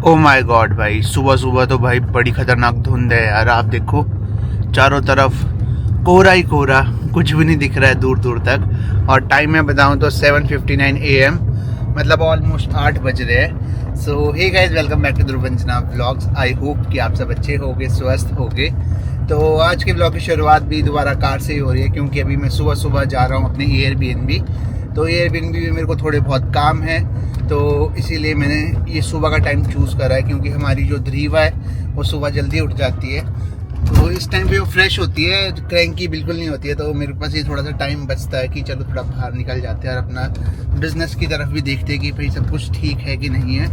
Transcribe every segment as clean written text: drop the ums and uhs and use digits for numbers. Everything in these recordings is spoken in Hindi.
ओ माय गॉड भाई, सुबह सुबह तो भाई बड़ी खतरनाक धुंध है यार। आप देखो चारों तरफ कोहरा ही कोहरा, कुछ भी नहीं दिख रहा है दूर दूर तक। और टाइम मैं बताऊं तो 7:59 AM, मतलब ऑलमोस्ट 8 बज रहे हैं। So hey guys, welcome back to Dhruvanjana vlogs. I hope कि आप सब अच्छे होगे, स्वस्थ होगे। तो आज के ब्लॉग की शुरुआत भी दोबारा कार से ही हो रही है, क्योंकि अभी मैं सुबह सुबह जा रहा हूँ अपने एयरबीएनबी। तो एयरबीएनबी में मेरे को थोड़े बहुत काम है, तो इसीलिए मैंने ये सुबह का टाइम चूज़ करा है, क्योंकि हमारी जो ध्रीवा है वो सुबह जल्दी उठ जाती है। तो इस टाइम पे वो फ्रेश होती है, क्रैंकी बिल्कुल नहीं होती है। तो मेरे पास ये थोड़ा सा टाइम बचता है कि चलो थोड़ा बाहर निकल जाते हैं और अपना बिजनेस की तरफ भी देखते हैं कि भाई सब कुछ ठीक है कि नहीं है।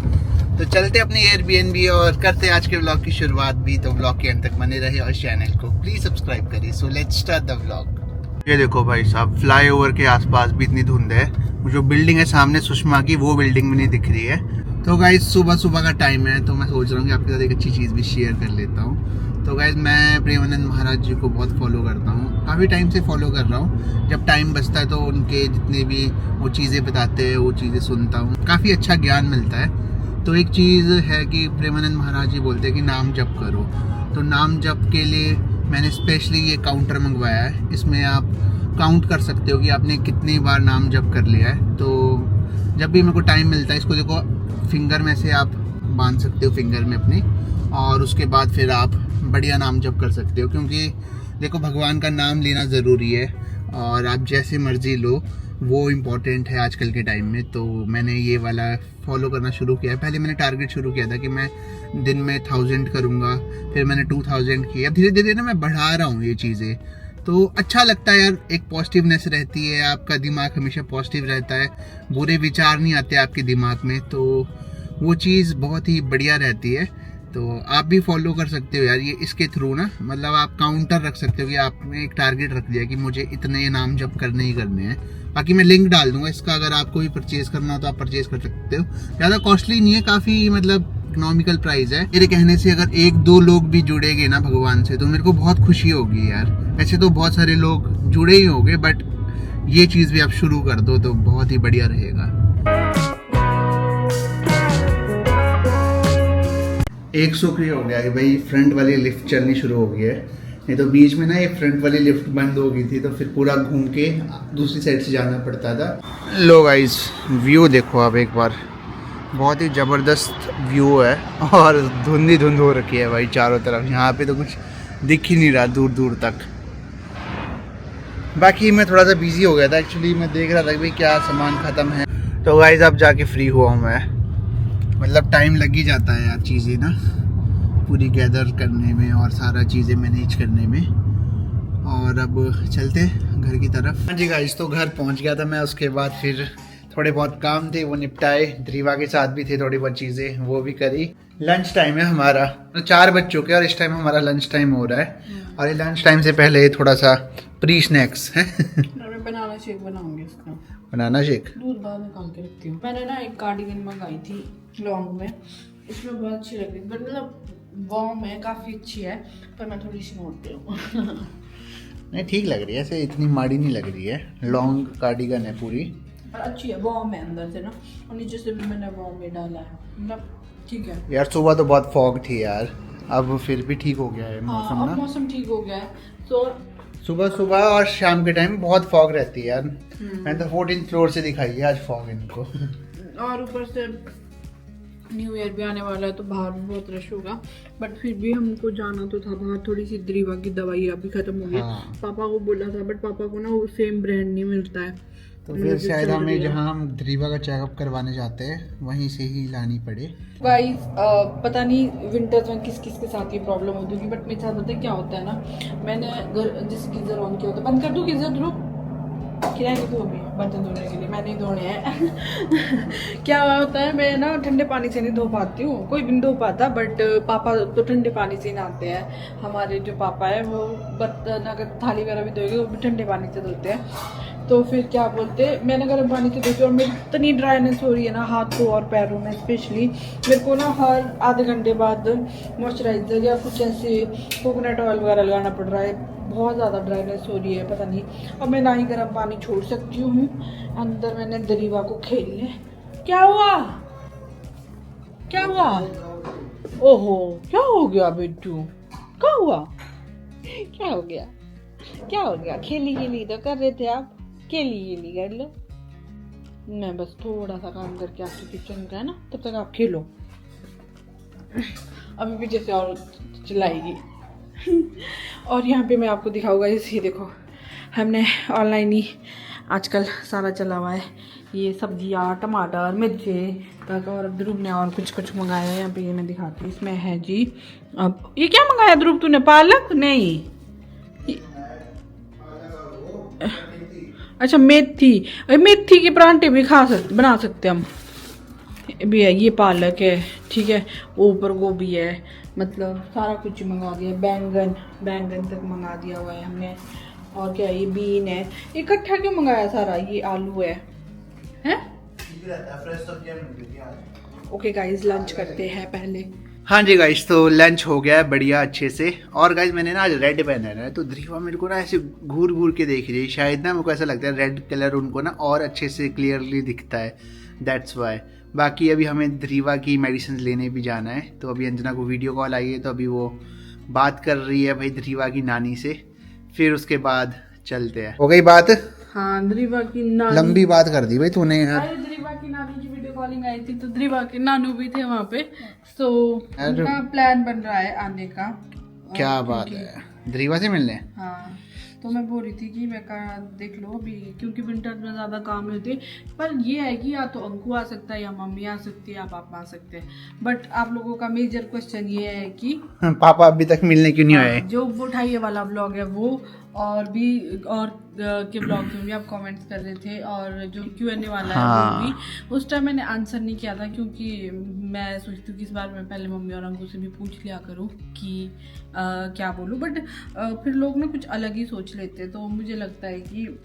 तो चलते अपने एयरबीएनबी और करते आज के ब्लॉग की शुरुआत भी। तो ब्लॉग के अंत तक बने रहे और चैनल को प्लीज सब्सक्राइब करिए। So let's start the vlog. ये देखो भाई साहब, फ्लाईओवर के आसपास भी इतनी धुंध है। जो बिल्डिंग है सामने सुषमा की, वो बिल्डिंग भी नहीं दिख रही है। तो गाइज सुबह सुबह का टाइम है, तो मैं सोच रहा हूँ कि आपके साथ एक अच्छी चीज़ भी शेयर कर लेता हूँ। तो गाइज मैं प्रेमानंद महाराज जी को बहुत फॉलो करता हूँ, काफ़ी टाइम से फॉलो कर रहा हूँ। जब टाइम बचता है तो उनके जितने भी वो चीज़ें बताते हैं वो चीज़ें सुनता हूँ, काफ़ी अच्छा ज्ञान मिलता है। तो एक चीज़ है कि प्रेमानंद महाराज जी बोलते हैं कि नाम जप करो। तो नाम जप के लिए मैंने स्पेशली ये काउंटर मंगवाया है। इसमें आप काउंट कर सकते हो कि आपने कितनी बार नाम जप कर लिया है। तो जब भी मेरे को टाइम मिलता है, इसको देखो फिंगर में से आप बांध सकते हो फिंगर में अपनी, और उसके बाद फिर आप बढ़िया नाम जप कर सकते हो। क्योंकि देखो भगवान का नाम लेना ज़रूरी है, और आप जैसे मर्जी लो, वो इम्पोर्टेंट है आजकल के टाइम में। तो मैंने ये वाला फॉलो करना शुरू किया है। पहले मैंने टारगेट शुरू किया था कि मैं दिन में 1000 करूँगा, फिर मैंने 2000 किया। धीरे धीरे ना मैं बढ़ा रहा हूँ ये चीज़ें। तो अच्छा लगता है यार, एक पॉजिटिवनेस रहती है, आपका दिमाग हमेशा पॉजिटिव रहता है, बुरे विचार नहीं आते आपके दिमाग में। तो वो चीज़ बहुत ही बढ़िया रहती है। तो आप भी फॉलो कर सकते हो यार ये, इसके थ्रू ना, मतलब आप काउंटर रख सकते हो कि आपने एक टारगेट रख दिया कि मुझे इतने नाम जप करने ही करने हैं। बाकी मैं लिंक डाल दूंगा इसका, अगर आपको भी परचेज करना हो तो आप परचेज कर सकते हो। ज़्यादा कॉस्टली नहीं है, काफ़ी मतलब इकोनॉमिकल प्राइस है। मेरे कहने से अगर 1-2 लोग भी जुड़ेंगे ना भगवान से, तो मेरे को बहुत खुशी होगी यार। ऐसे तो बहुत सारे लोग जुड़े ही होंगे, बट ये चीज़ भी आप शुरू कर दो तो बहुत ही बढ़िया रहेगा। एक सुख ये हो गया कि भाई फ्रंट वाली लिफ्ट चलनी शुरू हो गई है। नहीं तो बीच में ना ये फ्रंट वाली लिफ्ट बंद हो गई थी, तो फिर पूरा घूम के दूसरी साइड से जाना पड़ता था। लो गाइस, व्यू देखो आप एक बार, बहुत ही ज़बरदस्त व्यू है। और धुंध ही धुंध हो रखी है भाई चारों तरफ। यहाँ पे तो कुछ दिख ही नहीं रहा दूर दूर तक। बाकी मैं थोड़ा सा बिजी हो गया था एक्चुअली, मैं देख रहा था कि भाई क्या सामान ख़त्म है। तो गाइस अब जाके फ्री हुआ हूँ मैं। मतलब टाइम लग ही जाता है यार चीज़ें ना पूरी गैदर करने में और सारा चीज़ें मैनेज करने में। और अब चलते घर की तरफ। हाँ जी गाइस, तो घर पहुंच गया था मैं। उसके बाद फिर थोड़े बहुत काम थे वो निपटाए, ध्रीवा के साथ भी थे थोड़ी बहुत चीज़ें वो भी करी। लंच टाइम है हमारा, तो 4 बज चुके हैं और इस टाइम हमारा लंच टाइम हो रहा है। और ये लंच टाइम से पहले थोड़ा सा प्री स्नैक्स है। बनाना शेक बनाऊंगी इसका। बनाना शेक दूध बाहर निकाल के रखती हूँ। मैंने ना एक कार्डिगन मंगाई थी लॉन्ग में, इसमें बहुत अच्छी लग रही, बट मतलब वार्म है, काफ़ी अच्छी है, पर मैं थोड़ी सी मोटी हूँ। नहीं ठीक लग रही है, ऐसे इतनी माड़ी नहीं लग रही है। लॉन्ग कार्डिगन है पूरी, और अच्छी है, वार्म है अंदर से ना, और नीचे से भी मैंने वार्म में डाला है, मतलब ठीक है यार। सुबह तो बहुत फॉग थी यार, अब फिर भी ठीक हो गया है मौसम हाँ, ना। अब मौसम ठीक हो गया है। तो सुबह सुबह और शाम के टाइम बहुत फॉग रहती है यार। मैंने तो 14th फ्लोर से दिखाई है आज फॉग इनको। और ऊपर से न्यू ईयर भी आने वाला है, तो बाहर भी बहुत रश होगा। बट फिर भी हमको जाना तो था बाहर। थोड़ी सी ध्रीवा की दवाई अभी खत्म हो गई। हाँ। पापा को बोला था, बट पापा को ना वो सेम ब्रांड नहीं मिलता है, तो फिर शायद हमें जहाँ हम ध्रीवा का चेकअप करवाने जाते हैं वहीं से ही लानी पड़े। गाइस पता नहीं विंटर्स में किस किस के साथ ये प्रॉब्लम होती होगी, बट मेरे साथ पता है क्या होता है ना, मैंने जैसे गीजर ऑन किया होता है, बंद कर दूँ गीजर, रुक किराए तो अभी बर्तन धोने के लिए मैंने ही धोने हैं। क्या होता है, मैं ना ठंडे पानी से नहीं धो पाती हूँ, कोई भी नहीं धो पाता, बट पापा तो ठंडे पानी से ही नहाते हैं। हमारे जो पापा है वो बर्तन अगर थाली वगैरह भी धोएंगे वो भी ठंडे पानी से धोते हैं। तो फिर क्या बोलते, मैंने गर्म पानी से धोती, और मेरी इतनी ड्राइनेस हो रही है ना हाथों और पैरों में स्पेशली। मेरे को ना हर आधे घंटे बाद मॉइस्चराइजर या कुछ ऐसे कोकोनट ऑयल वगैरह लगाना पड़ रहा है, बहुत ज़्यादा ड्राइनेस हो रही है, पता नहीं। और मैं ना ही गर्म पानी छोड़ सकती हूँ। अंदर मैंने ध्रीवा को खेलने, क्या हुआ क्या हुआ? ओहो, क्या हो गया बिट्टू? क्या हुआ? क्या हो गया? क्या हो गया? खेली तो कर रहे थे आप, खेली कर लो। मैं बस थोड़ा सा काम करके आपके किचन का है ना, तब तक आप खेलो। अभी पीछे से और चिल्लाएगी। और यहाँ पे मैं आपको दिखाऊंगा, ये देखो हमने ऑनलाइन ही आजकल सारा चला हुआ है, ये सब्जियाँ, टमाटर, मिर्ची तक, और ध्रुव ने और कुछ मंगाया है। यहाँ पे ये मैं दिखाती हूँ, इसमें है जी, अब ये क्या मंगाया ध्रुव तूने? पालक नहीं, अच्छा मेथी। मेथी के परांठे भी बना सकते हम भी है। ये पालक है, ठीक है, ऊपर गोभी है, मतलब सारा कुछ मंगा दिया। बैंगन तक मंगा दिया हुआ है हमने। और क्या है, ये बीन है, इकट्ठा क्यों मंगाया सारा? ये आलू है, हैं? ओके गाइस, लंच करते हैं पहले। हाँ जी गाइस, तो लंच हो गया है बढ़िया अच्छे से। और गाइस मैंने ना आज रेड पहना है, तो ध्रुवा मेरे को ना ऐसे घूर के देख रही है, शायद ना मेरे को ऐसा लगता है रेड कलर उनको ना और अच्छे से क्लियरली दिखता है, दैट्स वाई। बाकी अभी हमें ध्रुवा की मेडिसिन लेने भी जाना है, तो अभी अंजना को वीडियो कॉल आई है, तो अभी वो बात कर रही है भाई ध्रुवा की नानी से, फिर उसके बाद चलते हैं। हो गई बात? हाँ, ध्रुवा की नानी, लंबी बात कर दी भाई तूने यार। ध्रुवा की नानी की वीडियो कॉलिंग आई थी, तो ध्रुवा के नानू भी थे वहाँ पे, तो उनका प्लान बन रहा है आने का। क्या बात है, ध्रुवा से मिलने? हाँ, तो मैं बोल रही थी कि मैं कहा देख लो अभी, क्योंकि विंटर में ज़्यादा काम नहीं होते, पर ये है कि या तो अंकु आ सकता है, या मम्मी आ सकती है, या पापा आ सकते हैं। बट आप लोगों का मेजर क्वेश्चन ये है कि पापा अभी तक मिलने क्यों नहीं आए? जो वो उठाइए वाला व्लॉग है वो, और के ब्लॉग में भी आप कमेंट्स कर रहे थे, और जो Q&A वाला है वो भी, उस टाइम मैंने आंसर नहीं किया था, क्योंकि मैं सोचती हूँ कि इस बार मैं पहले मम्मी और अंकु से भी पूछ लिया करूँ कि क्या बोलूँ, बट फिर लोग ना कुछ अलग ही सोच लेते, तो मुझे लगता है कि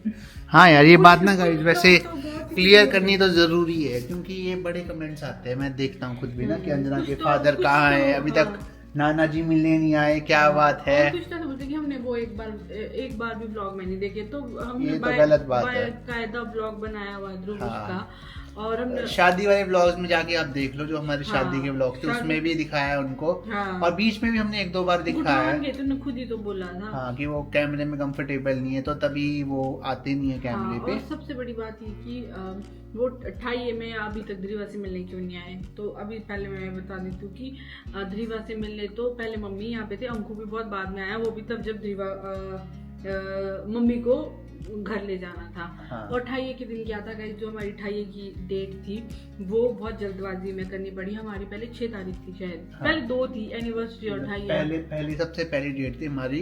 हाँ यार, ये बात ना गाइस वैसे क्लियर करनी तो जरूरी है, क्योंकि ये बड़े कमेंट्स आते हैं, मैं देखता हूँ खुद भी ना कि अंजना के फादर कहाँ है, अभी तक नाना जी मिलने नहीं आए, क्या बात है। कि हमने वो एक बार भी ब्लॉग में नहीं देखे, तो हमने ये तो गलत बात है। कायदा ब्लॉग बनाया हुआ है ध्रुव का, और हमने शादी वाले ब्लॉग्स में जाके आप देख लो, जो हमारे शादी के ब्लॉग थे उसमें भी दिखाया है उनको, और बीच में भी हमने 1-2 बार दिखाया है। तुमने खुद ही तो बोला था हाँ, कि वो कैमरे में कंफर्टेबल नहीं है, तो तभी वो आते नहीं है कैमरे पे। और सबसे बड़ी बात ये कि वो 28 में अभी तक ध्रुवा से मिलने क्यों नहीं आए, तो अभी पहले मैं बता देती हूँ कि ध्रुवा से मिलने तो पहले मम्मी यहाँ पे थे, अंकु भी बहुत बाद में आया, वो भी तब जब ध्रुवा मम्मी को घर ले जाना था। हाँ। और 28 के दिन क्या था गाइस, जो हमारी 28 की डेट थी वो बहुत जल्दबाजी में करनी पड़ी। हमारी पहले 6 तारीख थी शायद, हाँ। पहले 2 थी एनिवर्सरी, और 28 सबसे पहली डेट थी हमारी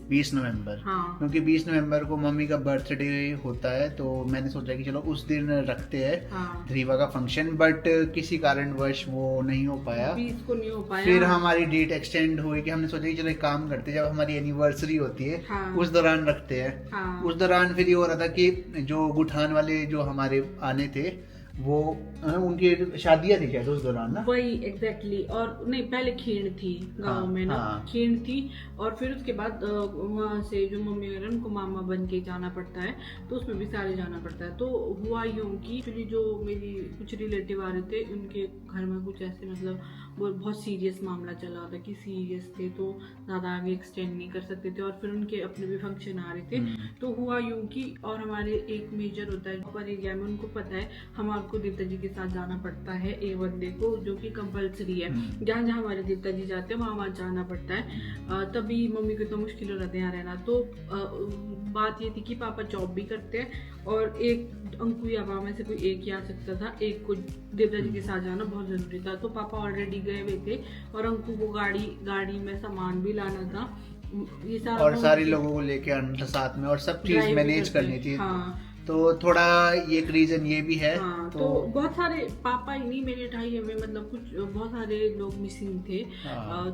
20 नवंबर। हाँ। क्योंकि 20 नवंबर को मम्मी का बर्थडे होता है, तो मैंने सोचा कि चलो उस दिन रखते हैं ध्रुवा का फंक्शन, बट किसी कारणवश वो नहीं हो पाया, 20 को नहीं हो पाया। फिर हमारी डेट एक्सटेंड हुई कि हमने सोचा कि चलो एक काम करते हैं, जब हमारी एनिवर्सरी होती है उस दौरान रखते हैं। उस दौरान फिर ये हो रहा था कि जो गुठान वाले जो हमारे आने थे, वो उनकी शादियां थी शायद उस दौरान ना, वही एग्जैक्टली। और नहीं, पहले खीण थी गांव में ना, खीण थी, और फिर उसके बाद वहाँ से जो मम्मी वगैरह उनको मामा बन के जाना पड़ता है, तो उसमें भी सारे जाना पड़ता है। तो हुआ यूं कि फिर जो मेरी कुछ रिलेटिव आ रहे थे, उनके घर में कुछ ऐसे मतलब वो बहुत सीरियस मामला चला था कि सीरियस थे, तो ज़्यादा आगे एक्सटेंड नहीं कर सकते थे, और फिर उनके अपने भी फंक्शन आ रहे थे। तो हुआ यूं कि, और हमारे एक मेजर होता है पर एरिया में, उनको पता है हमारे को देवता जी के साथ जाना पड़ता है A1 डे को, जो कि कंपलसरी है। जहाँ जहाँ हमारे देवता जी जाते हैं वहाँ जाना पड़ता है। तभी मम्मी को तो मुश्किल हो रहा था यहाँ रहना। तो बात ये थी कि पापा जॉब भी करते हैं, और एक अंकु या पापा में से कोई एक ही आ सकता था, एक को देवता जी के साथ जाना बहुत जरूरी था। तो पापा ऑलरेडी गए हुए थे, और अंकु को गाड़ी में सामान भी लाना था, ये सारा, और सारे लोगों को लेके आना था साथ में, और सब चीज मैनेज करनी थी। तो थोड़ा ये एक रीजन ये भी है। तो बहुत सारे, पापा ही नहीं, मेरे 28 में मतलब कुछ बहुत सारे लोग मिसिंग थे।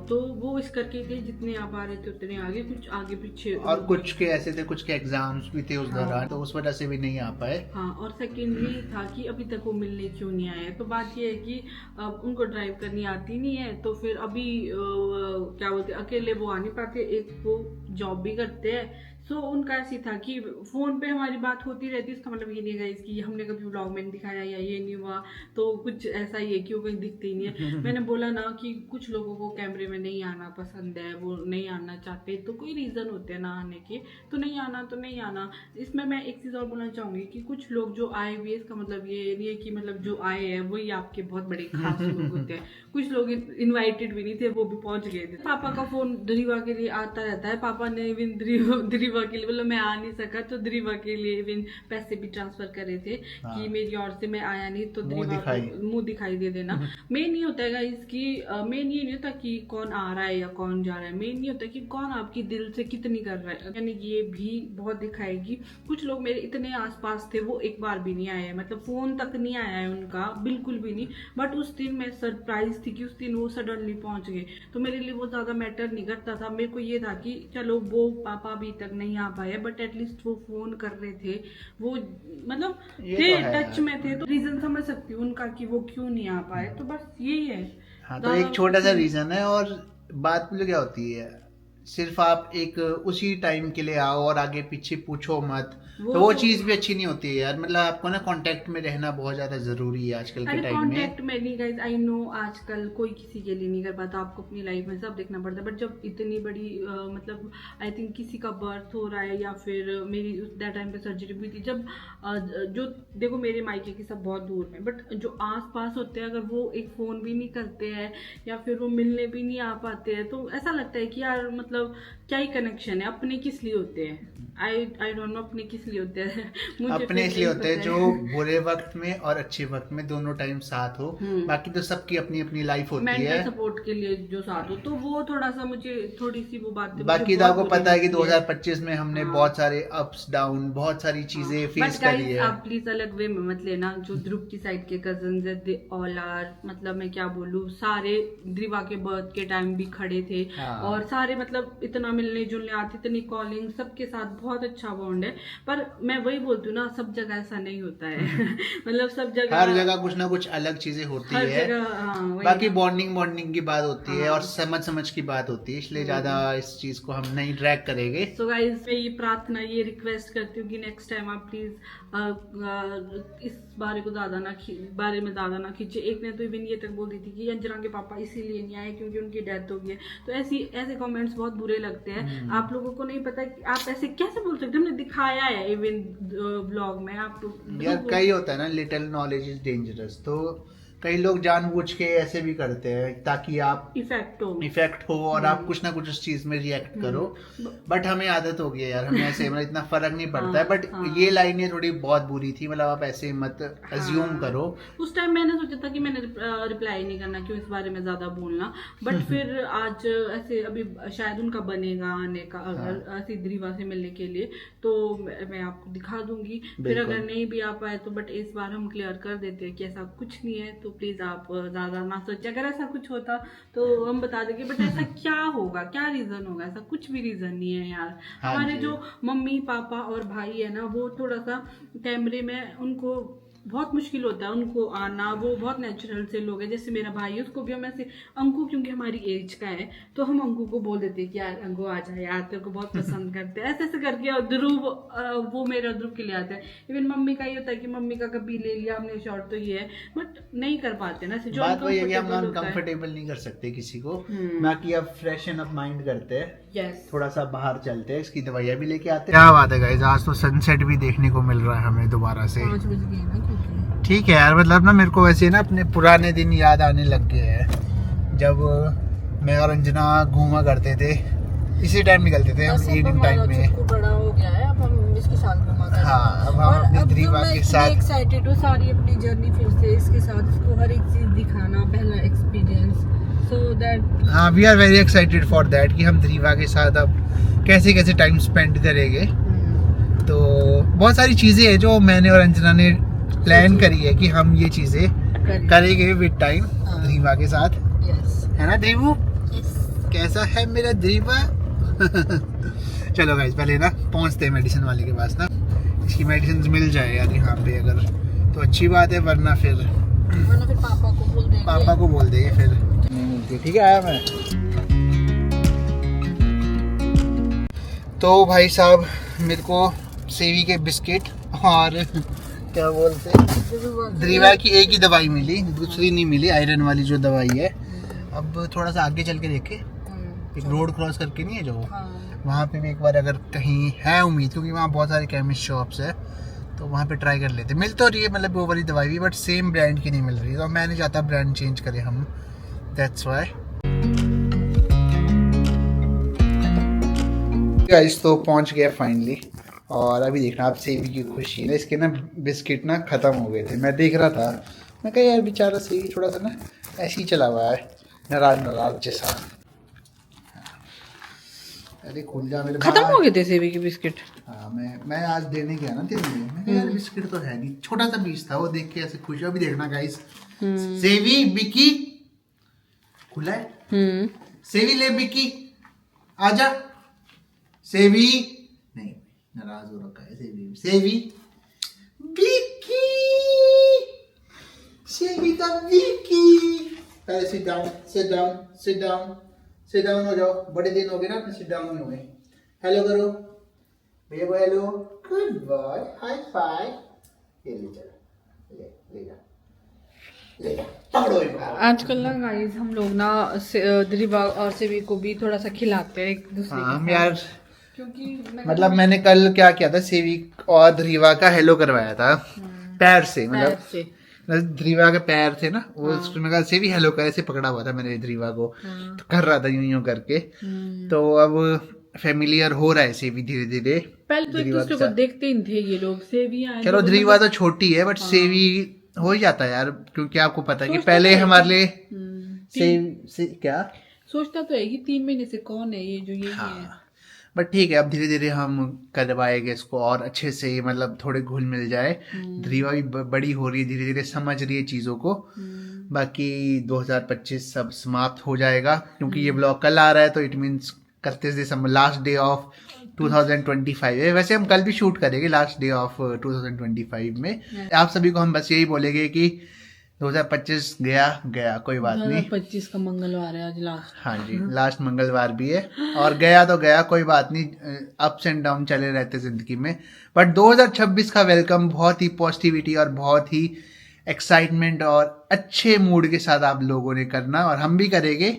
तो वो इस करके थे, जितने आप आ रहे थे उतने आगे, कुछ आगे पीछे, और कुछ के ऐसे थे, कुछ के एग्जाम्स भी थे उस दौरान, तो उस वजह से भी नहीं आ पाए। हाँ, और सेकेंडली था कि अभी तक वो मिलने क्यों नहीं आए। तो बात ये है कि उनको ड्राइव करनी आती नहीं है, तो फिर अभी क्या बोलते, अकेले वो आ नहीं पाते, एक वो जॉब भी करते हैं, सो उनका ऐसी था कि फ़ोन पे हमारी बात होती रहती, इसका मतलब ये नहीं है गाइस कि हमने कभी व्लॉग में नहीं दिखाया या ये नहीं हुआ तो कुछ ऐसा ही है कि वो कहीं दिखते ही नहीं है। मैंने बोला ना कि कुछ लोगों को कैमरे में नहीं आना पसंद है, वो नहीं आना चाहते, तो कोई रीज़न होते हैं ना आने के, तो नहीं आना तो नहीं आना। इसमें मैं एक चीज़ और बोलना चाहूँगी कि कुछ लोग जो आए हुए, इसका मतलब ये नहीं है कि मतलब जो आए हैं वही आपके बहुत बड़े खास लोग होते हैं। कुछ लोग इनवाइटेड भी नहीं थे, वो भी पहुंच गए थे। पापा का फोन दरीवा के लिए आता रहता है, पापा ने इवन दरीवा के लिए, मतलब मैं आ नहीं सका तो दरीवा के लिए इवन पैसे भी ट्रांसफर करे थे कि मेरी ओर से मैं आया नहीं तो दरीवा मुंह दिखाई दे देना। मेन नहीं होता है इसकी, मेन ये नहीं होता कि कौन आ रहा है या कौन जा रहा है, मेन नहीं होता कि कौन आपकी दिल से कितनी कर रहा है, यानी ये भी बहुत दिखाएगी। कुछ लोग मेरे इतने आसपास थे वो एक बार भी नहीं आए, मतलब फोन तक नहीं आया है उनका, बिल्कुल भी नहीं। बट उस दिन मैं सरप्राइज थी कि उस दिन वो सडनली पहुंच गए, तो मेरे लिए वो ज्यादा मैटर नहीं करता था। मेरे को ये था कि चलो वो पापा अभी तक नहीं आ पाए बट एटलीस्ट वो फोन कर रहे थे, वो मतलब थे टच में थे, तो रीजन समझ सकती हूँ उनका कि वो क्यों नहीं आ पाए, तो बस यही है। हाँ, तो एक छोटा सा रीजन है। और बात मुझे क्या होती है, सिर्फ आप एक उसी टाइम के लिए आओ और आगे पीछे पूछो मत, तो वो चीज भी अच्छी नहीं होती है यार। मतलब आपको ना कांटेक्ट में रहना बहुत ज्यादा जरूरी है आजकल के टाइम में। कांटेक्ट में नहीं गाइस, आई नो आजकल कोई किसी के लिए नहीं कर पाता, आपको अपनी लाइफ में सब देखना पड़ता है। बट जब इतनी बड़ी मतलब आई थिंक किसी का बर्थ हो रहा है या फिर मेरी उस दैट टाइम पे सर्जरी हुई थी, जब जो देखो मेरे मायके की सब बहुत दूर में, बट जो आस पास होते हैं अगर वो एक फोन भी नहीं करते हैं या फिर वो मिलने भी नहीं आ पाते हैं, तो ऐसा लगता है कि यार मतलब क्या ही कनेक्शन है, अपने किस लिए होते हैं। आई डोंट नो अपने किस लिए होते हैं, मुझे अपने इसलिए होते हैं जो बुरे वक्त में और अच्छे वक्त में दोनों टाइम साथ हो। बाकी तो सबकी अपनी अपनी लाइफ होती है, मेंटल सपोर्ट के लिए जो साथ हो, तो वो थोड़ा सा मुझे थोड़ी सी वो बात। बाकी तो आपको पता है कि 2025 में हमने बहुत सारे अप्स डाउन, बहुत सारी चीजें फेस करी है। आप प्लीज अलग वे में मत लेना, जो ध्रुव की साइड के कजन्स है दे ऑल आर, मतलब मैं क्या बोलूं, सारे ध्रुवा के बर्थ के टाइम भी खड़े थे और सारे मतलब इतना मिलने जुलने आते, इतनी कॉलिंग, सबके साथ बहुत अच्छा बॉन्ड है। पर मैं वही बोलती हूँ ना, सब जगह ऐसा नहीं होता है मतलब सब जगह, हर जगह कुछ ना कुछ अलग चीजें होती है। बाकी बॉन्डिंग की बात होती है और समझ की बात होती है, इसलिए ज्यादा इस चीज को हम नहीं ड्रैग करेंगे। सो गाइस मैं ये प्रार्थना, ये रिक्वेस्ट करती हूँ कि नेक्स्ट टाइम आप प्लीज इस बारे में ज्यादा ना खींचे। एक ने तो इवन ये तक बोल दी थी कि अंजना के पापा इसीलिए नहीं आए क्योंकि उनकी डेथ हो गई है, तो ऐसे कमेंट्स बहुत बुरे लगते हैं। आप लोगों को नहीं पता कि आप ऐसे कैसे बोल सकते, हमने दिखाया है इवन ब्लॉग में। आप यार कई होता है ना, लिटिल नॉलेज इज डेंजरस, तो कई लोग जानबूझ के ऐसे भी करते हैं ताकि आप इफेक्ट हो और आप कुछ ना कुछ उस चीज में रिएक्ट करो। बट हमें आदत हो गई है यार, हमें ऐसे मतलब इतना फर्क नहीं पड़ता है। बट ये लाइनें थोड़ी बहुत बुरी थी, मतलब आप ऐसे मत अज्यूम करो। उस टाइम मैंने सोचा था कि मैंने रिप्लाई नहीं करना, क्यों इस बारे में ज्यादा बोलना। बट फिर आज ऐसे अभी शायद उनका बनेगा आने का, अगर ऐसी ध्रुवा से मिलने के लिए, तो मैं आपको दिखा दूंगी। फिर अगर नहीं भी आ पाए तो बट इस बार हम क्लियर कर देते हैं कि ऐसा कुछ नहीं है, तो प्लीज आप ज्यादा ना सोचिए। अगर ऐसा कुछ होता तो हम बता देंगे, बट ऐसा क्या होगा, क्या रीजन होगा, ऐसा कुछ भी रीजन नहीं है यार। हमारे जो मम्मी पापा और भाई है ना, वो थोड़ा सा कैमरे में उनको बहुत मुश्किल होता है उनको आना, वो बहुत नेचुरल से लोग हैं। जैसे मेरा भाई है, उसको भी हम ऐसे अंकु, क्योंकि हमारी एज का है तो हम अंकु को बोल देते हैं कि यार अंकु आ जाए यार, तेरे को बहुत पसंद करते हैं, ऐसे करके। और ध्रुव वो मेरा ध्रुव के लिए आता है। इवन मम्मी का ये होता है कि मम्मी का कभी ले लिया हमने शॉर्ट, तो ये है, बट नहीं कर पाते ना। जो बात वही है कि हम अनकंफर्टेबल नहीं कर सकते किसी को। बाकी अब फ्रेशन अप माइंड करते हैं, थोड़ा सा बाहर चलते हैं, इसकी दवाइयाँ भी लेके आते हैं। क्या बात है गाइस, आज तो सनसेट भी देखने को मिल रहा है हमें दोबारा से। 5 बज गए ना, ठीक है यार, मतलब ना मेरे को वैसे ना अपने पुराने दिन याद आने लग गए हैं, जब मैं और अंजना घूमा करते थे। इसी टाइम निकलते थे हम, इवनिंग टाइम में। बड़ा हो गया है, अब हम इसके साथ घूमा करते हैं। हाँ, अब हम अपनी ध्रुवा के साथ एक्साइटेड हूँ सारी अपनी जर्नी फिर से इसके साथ, इसको हर एक चीज दिखाना, पहला एक्सपीरियंस, सो दैट हाँ we are very excited for that कि हम ध्रुवा के साथ अब कैसे कैसे टाइम स्पेंड करेंगे। तो बहुत सारी चीजें हैं जो मैंने और अंजना ने प्लान करी है कि हम ये चीजें करेंगे विद टाइम ध्रुवा के साथ, है ना ध्रुव? कैसा है मेरा ध्रुवा? चलो गाइस पहले ना पहुंचते हैं मेडिसिन वाले के पास ना, इसकी मेडिसिन मिल जाए यार यहाँ पे अगर तो अच्छी बात है, वरना फिर पापा को बोल देंगे फिर नहीं मिलती। ठीक है आया मैं। तो भाई साहब मेरे को सेवी के बिस्किट और क्या बोलते हैं ड्रीवा की एक ही दवाई मिली, दूसरी नहीं मिली, आयरन वाली जो दवाई है। अब थोड़ा सा आगे चल के देखे, एक रोड क्रॉस करके नहीं है जो, वहाँ पे भी एक बार अगर कहीं है उम्मीद, क्योंकि वहाँ बहुत सारे केमिस्ट शॉप्स है, तो वहाँ पे ट्राई कर लेते। मिल तो रही है मतलब वो वाली दवाई भी, बट सेम ब्रांड की नहीं मिल रही है, तो मैं नहीं चाहता ब्रांड चेंज करें हम, दैट्स वाई। गाइस तो पहुँच गया फाइनली, और अभी देखना आप सेवी की खुशी ना, इसके ना बिस्किट ना ख़त्म हो गए थे। मैं देख रहा था, मैं कहा यार बेचारा सेवी थोड़ा सा ना ऐसे ही चला हुआ है, नाराज जैसा। अरे खुल जा मेरे, खत्म हो गए थे सेवी के बिस्किट। हाँ मैं आज देने गया ना तेरे लिए, मैं कहा यार बिस्किट तो है नहीं, छोटा सा पीस था, वो देख के ऐसे खुश। अभी देखना गाइस, सेवी बिकी खुला है, सेवी ले बिकी आजा, सेवी नहीं नाराज हो रखा है सेवी, सेवी बिकी, सेवी का बिकी। पहले sit down sit down sit down sit down हो जाओ, बड़े दिन हो गए ना अपने सिट डाउन नहीं हुए। हेलो करो भैया को, hello, good boy, high five, ये ले चल, ले जा ले जा, पकड़ो इनको। आजकल ना गाइस हम लोग ना ड्रीवा और सेवी को भी थोड़ा सा खिलाते हैं एक दूसरे हाँ के यार, क्योंकि मतलब मैंने कल क्या किया था, सेवी और ध्रीवा का हेलो करवाया था पैर से, मतलब ध्रीवा के पैर थे ना वो, उसमें कहा सेवी हेलो कर, ऐसे पकड़ा हुआ था मैंने ध्रीवा को, तो कर रहा था यूं यूं करके। तो अब फेमिलियर हो रहा है सेवी धीरे धीरे। पहले तो एक दूसरे को देखते ही थे ये लोग, सेवी आए, चलो ध्रीवा तो छोटी है, बट सेवी हो ही जाता है यार, क्योंकि आपको पता है कि पहले हमारे लिए क्या सोचता तो है कि 3 महीने से कौन है ये जो ये है, बट ठीक है, अब धीरे धीरे हम करवाएंगे इसको और अच्छे से, मतलब थोड़े घुल मिल जाए। ध्रीवा भी बड़ी हो रही है, धीरे धीरे समझ रही है चीज़ों को। बाकी 2025 सब समाप्त हो जाएगा, क्योंकि ये ब्लॉग कल आ रहा है, तो it means 31 December last day of 2025 है। वैसे हम कल भी शूट करेंगे लास्ट डे ऑफ 2025 में। आप सभी को हम बस यही बोलेंगे कि 2025 गया कोई बात नहीं, 2025 का मंगलवार है आज लास्ट। हाँ जी लास्ट मंगलवार भी है, और गया तो गया कोई बात नहीं, अप्स एंड डाउन चले रहते जिंदगी में। बट 2026 का वेलकम बहुत ही पॉजिटिविटी और बहुत ही एक्साइटमेंट और अच्छे मूड के साथ आप लोगों ने करना, और हम भी करेंगे।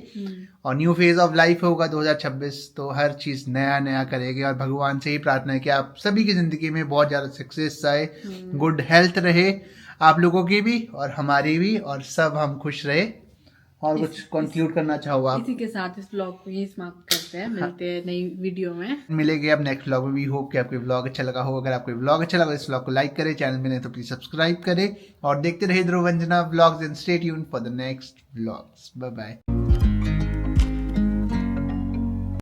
और न्यू फेज ऑफ लाइफ होगा 2026, तो हर चीज नया नया करेंगे, और भगवान से ही प्रार्थना है कि आप सभी की जिंदगी में बहुत ज्यादा सक्सेस आए, गुड हेल्थ रहे आप लोगों की भी और हमारी भी, और सब हम खुश रहे। और कुछ कंक्लूड करना चाहो आप? इसी के साथ इस ब्लॉग को यही समाप्त करते हैं, मिलते हैं नई वीडियो में, मिलेंगे अब नेक्स्ट व्लॉग में। भी होप कि आपको व्लॉग अच्छा लगा हो। अगर आपको व्लॉग अच्छा लगा इस व्लॉग को लाइक करें, चैनल में नहीं तो प्लीज सब्सक्राइब करें, और देखते रहिए Dhruvanjana vlogs and stay tuned for the next vlogs. Bye bye.